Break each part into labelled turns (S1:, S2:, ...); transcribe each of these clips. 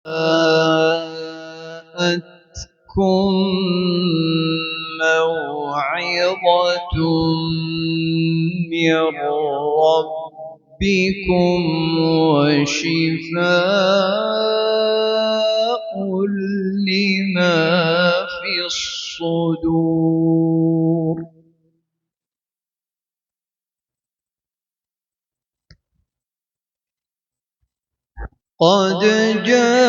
S1: جاءتكم موعظة من ربكم وشفاء لما في الصدور. قد جاءتكم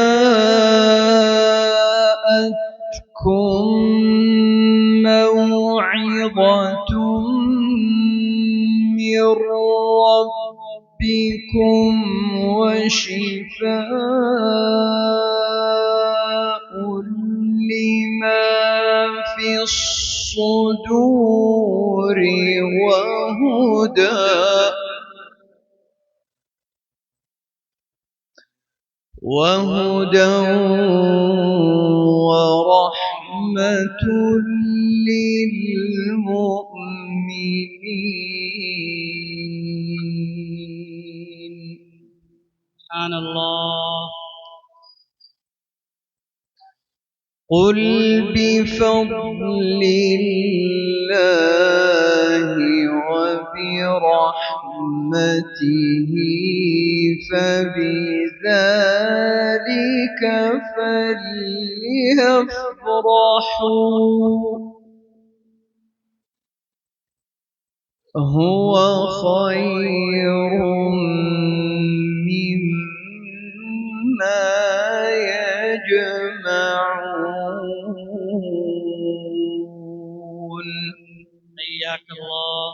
S1: موعظة من ربكم وشفاء لما في الصدور وهدى ورحمة للمؤمنين. سبحان الله. قل بفضل الله وبرحمته فبذلك فليفرحوا هو خير مما يجمعون. حياك الله.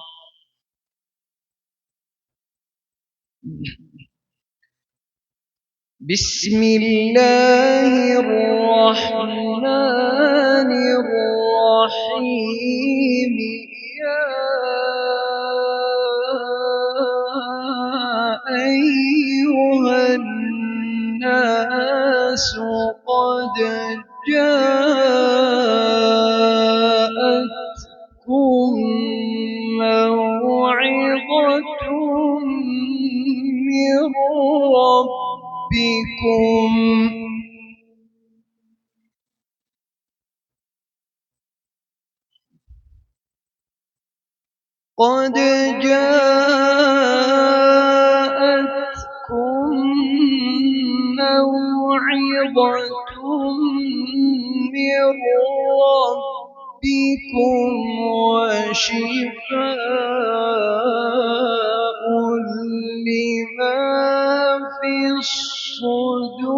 S1: بسم الله الرحمن الرحيم. يا أيها الناس قد جاءتكم موعظة من ربكم قد جاءتكم موعظة من ربكم وشفاء لما في الصدور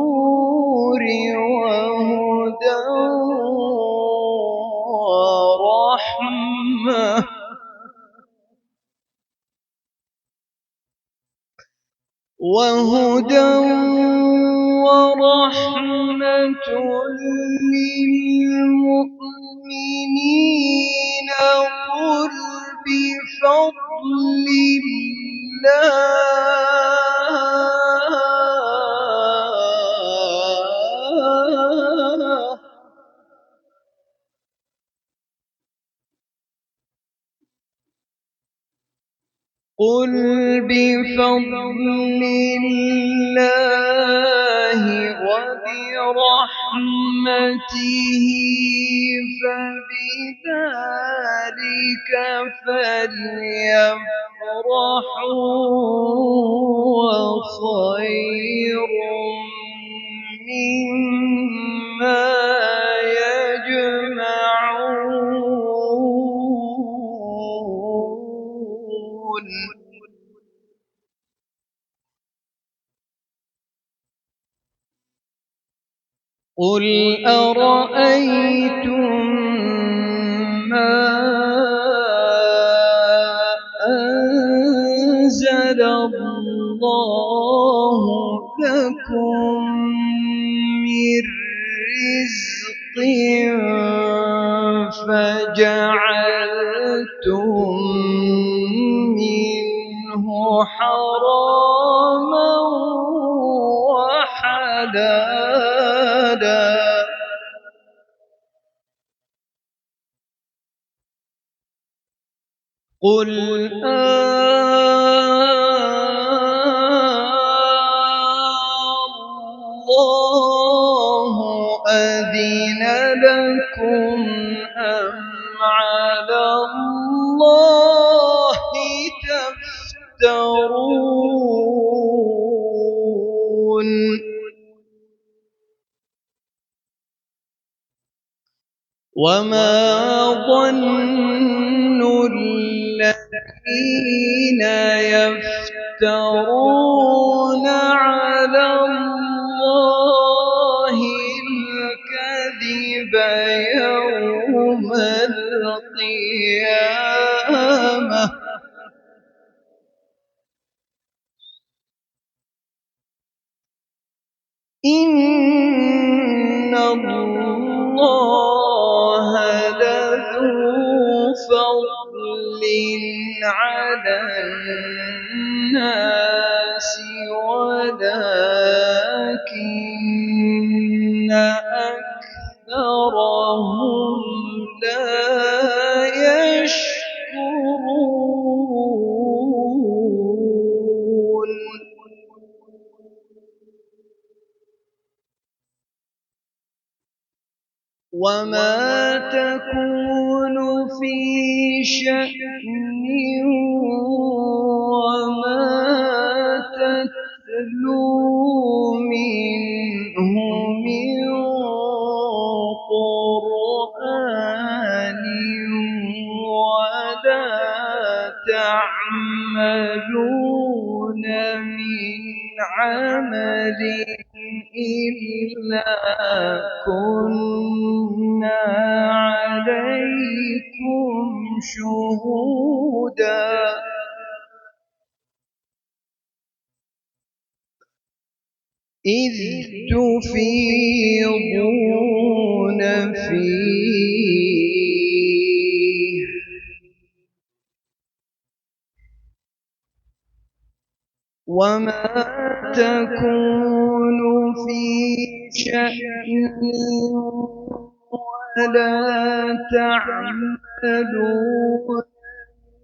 S1: وهدى ورحمة للمؤمنين. قل بفضل الله قل بفضل الله وبرحمته فبذلك فليفرحوا وخير مما يجمعون. قل أرأيتم ما أنزل الله لكم من رزق فجعلتم منه حراما وحلالا قل الله أذن لكم أم على الله تفترون وما ظن الذين يفترون على الله الكذب يوم القيامة إن الله لذو فضل على الناس ولكن أكثرهم لا يشكرون وما تكون في شأن وما تتلو منه من قرآن ولا تعملون من عمل إلا كنا عليكم شهودا إذ تفيضون فيه وما تكون في شأن ولا تعملون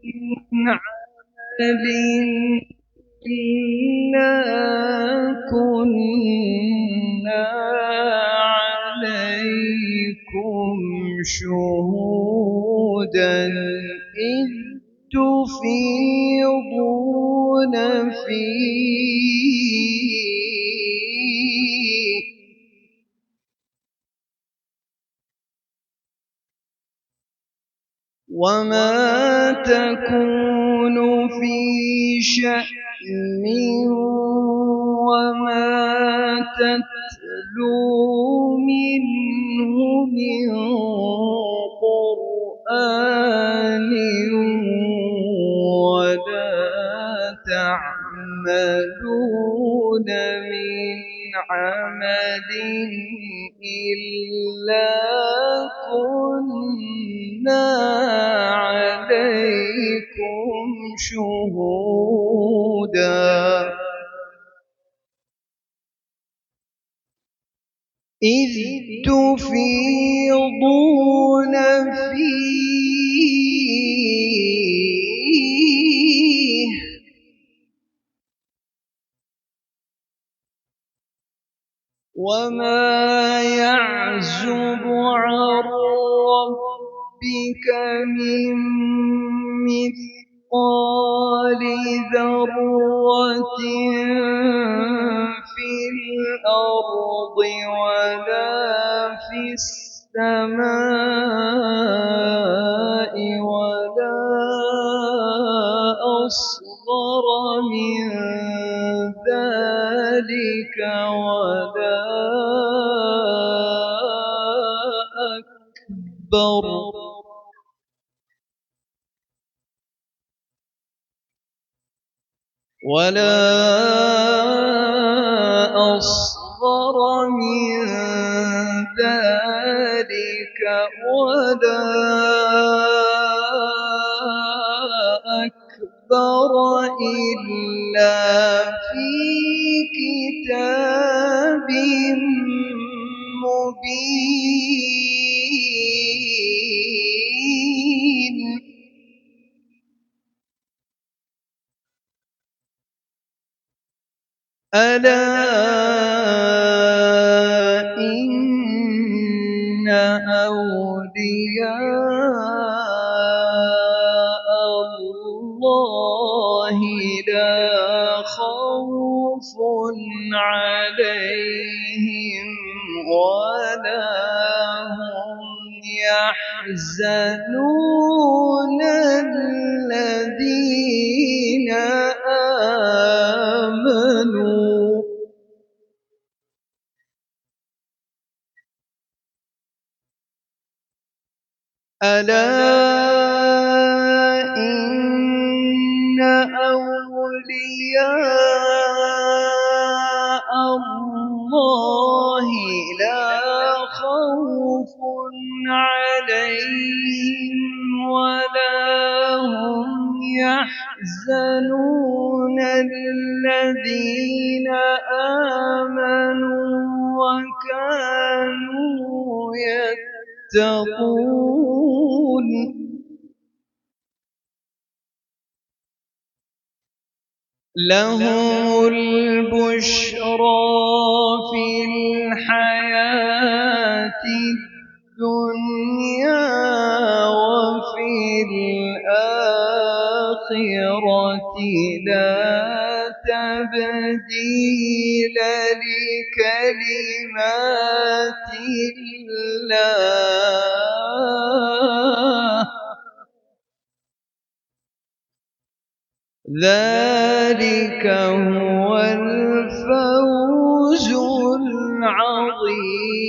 S1: من عمل إلا كنا عليكم شهودا إذ تفيضون فيه وما تكون في شأن وما تتلو منه من قرآن ولا تعملون من عمل إلا كنا عليكم شهودا إذ تفيضون فيه وما يعزب عن ربك من مثقال ذرة في الأرض ولا في السماء ولا أصغر من ذلك ولا أكبر ولا أصغر من ذلك ولا أكبر إلا في كتاب مبين ألا إن أولياء الله لا خوف عليهم ولا هم يحزنون الذين آمنوا ألا إن أولياء الله لا خوف عليهم ولا هم يحزنون الذين آمنوا وكانوا يتقون لهم البشرى في الحياة الدنيا وفي الآخرة لا تبديل لكلمات الله ذلك هو الفوز العظيم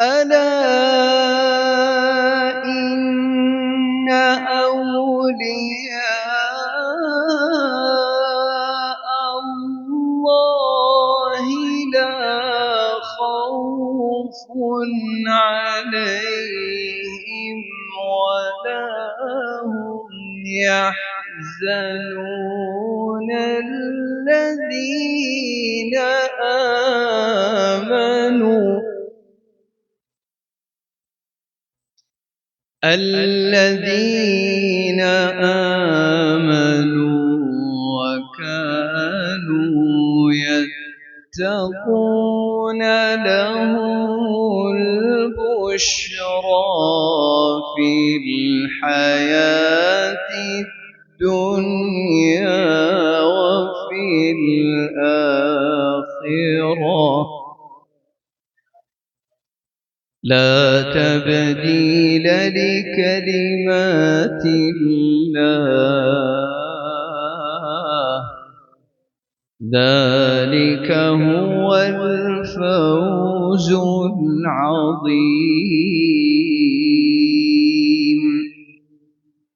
S1: ألا إن أولياء الله لا خوف عليهم ولا هم يحزنون الذين آمنوا وكانوا يتقون لهم البشرى في الحياة الدنيا وفي الآخرة لا تبديل لكلمات الله ذلك هو الفوز العظيم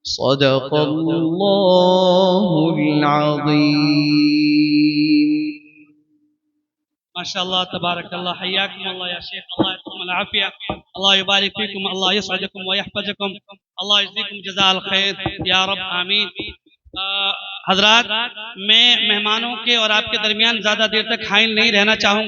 S1: صدق الله العظيم
S2: ما شاء الله تبارك الله حياكم الله يا شيخ الله يديكم العافية الله يبارك فيكم الله يسعدكم ويحفظكم الله يجزيكم जज़ा खैर या रब आमीन हजरात मैं मेहमानों के और आपके दरमियान ज़्यादा देर तक हाइल नहीं रहना चाहूँगा